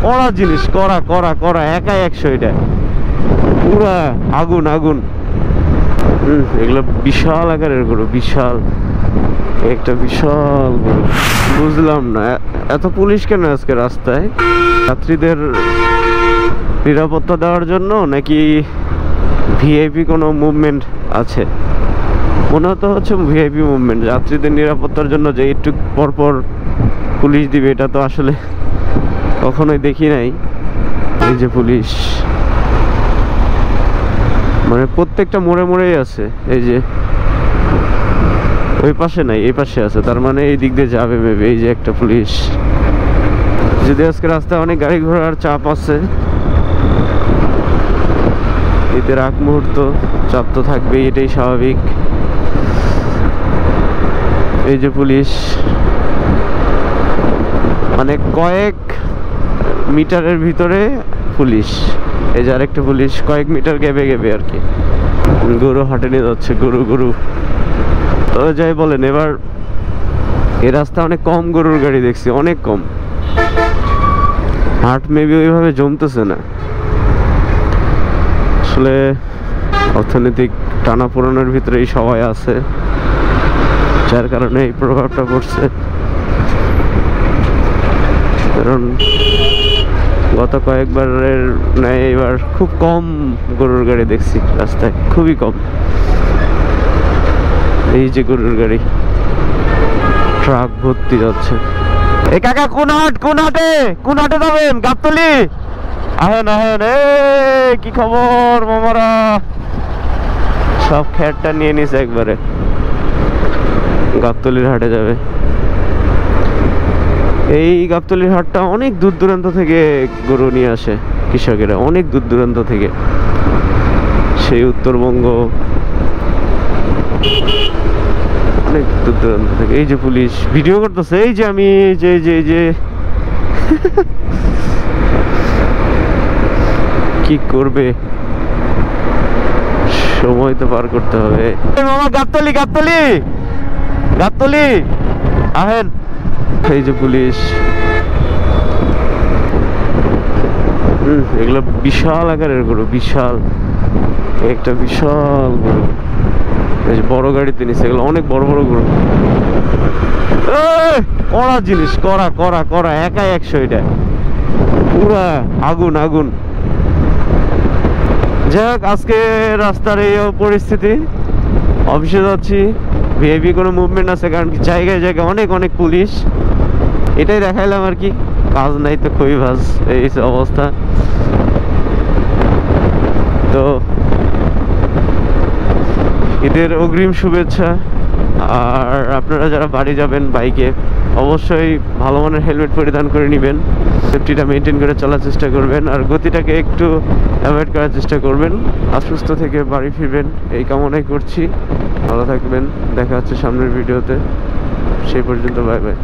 কড়া জিনিস, কড়া কড়া কড়া, একাই 100 এটা পুরা আগুন আগুন। এগুলো বিশাল আকারের গরু, বিশাল একটা বিশাল গরু। বুঝলাম না এত পুলিশ কেন আজকে রাস্তায়, যাত্রীদের নিরাপত্তা দেওয়ার জন্য নাকি ভিআইপি কোনো মুভমেন্ট আছে? মনে তো হচ্ছে ভিআইপি মুভমেন্ট, যাত্রীদের নিরাপত্তার জন্য যে একটু পরপর পুলিশ দিবে এটা তো আসলে কখনোই দেখি নাই। এই যে পুলিশ মানে প্রত্যেকটা মোড়ে মোড়েই আছে, এই যে ওই পাশে নাই এই পাশে আছে, তার মানে এই দিক দিয়ে যাবে মেবি। এই যে একটা পুলিশ, যদি আজকে রাস্তায় অনেক গাড়ি ঘোড়ার চাপ আছে, ঈদের আগ মুহূর্ত চাপ তো থাকবেই, এটাই স্বাভাবিক। এই যে পুলিশ মানে কয়েক মিটারের ভিতরে পুলিশ, এই যে আরেকটা পুলিশ কয়েক মিটার গ্যাপে গ্যাপে আর কি। গরু হাটে নিয়ে যাচ্ছে, গরু গরু তো যাই বলেন। এবার এই রাস্তা অনেক কম গরুর গাড়ি দেখছি, অনেক কম। হাট মেবি ওইভাবে জমতেছে না আসলে, অর্থনৈতিক টানাপোড়েনের ভিতরেই সবাই আছে, যার কারণে এই প্রভাবটা পড়ছে। কারণ গত কয়েকবারের ন্যায় এবার খুব কম গরুর গাড়ি দেখছি রাস্তায়, খুবই কম। এই যে গরুর গাড়ি ট্রাক ভর্তি যাচ্ছে। এ কাকা কোন হাট, কোন হাটে, কোন হাটে যাবেন? গাবতলী আহেন আহেন। কি খবর মামারা? সব খেরটা নিয়ে নিছে একবারে, গাবতলীর হাটে যাবে। এই গাবতলীর হাটটা অনেক দূর দূরান্ত থেকে গরু নিয়ে আসে কৃষকেরা, অনেক দূর দূরান্ত থেকে, সেই উত্তরবঙ্গ, অনেক দূর দূরান্ত থেকে। এই যে পুলিশ ভিডিও করতেছে, এই যে আমি যে কি করবে, সময় তো পার করতে হবে। মামা গাবতলী গাবতলী গাবতলী আহেন। এই যে পুলিশ, এগুলো বিশাল আকারের গরু, বিশাল একটা বিশাল গরু। এই যে বড় গাড়িতে নিচ্ছে, এগুলো অনেক বড় বড় গরু। কড়া জিনিস, কড়া কড়া কড়া, একাই 100 এটা পুরা আগুন আগুন। যাক, আজকে রাস্তার এই পরিস্থিতি। অফিসে যাচ্ছি, ভিআইপি কোনো মুভমেন্ট আছে, কারণ জায়গায় জায়গায় অনেক অনেক পুলিশ। এটাই দেখাইলাম আর কি, কাজ নাই তো খুবই ভাজ, এই অবস্থা। তো ঈদের অগ্রিম শুভেচ্ছা। আর আপনারা যারা বাড়ি যাবেন বাইকে, অবশ্যই ভালো মানের হেলমেট পরিধান করে নেবেন, সেফটিটা মেনটেন করে চলার চেষ্টা করবেন, আর গতিটাকে একটু অ্যাভয়েড করার চেষ্টা করবেন। সুস্থ থেকে বাড়ি ফিরবেন এই কামনাই করছি। ভালো থাকবেন, দেখা হচ্ছে সামনের ভিডিওতে, সেই পর্যন্ত বাই বাই।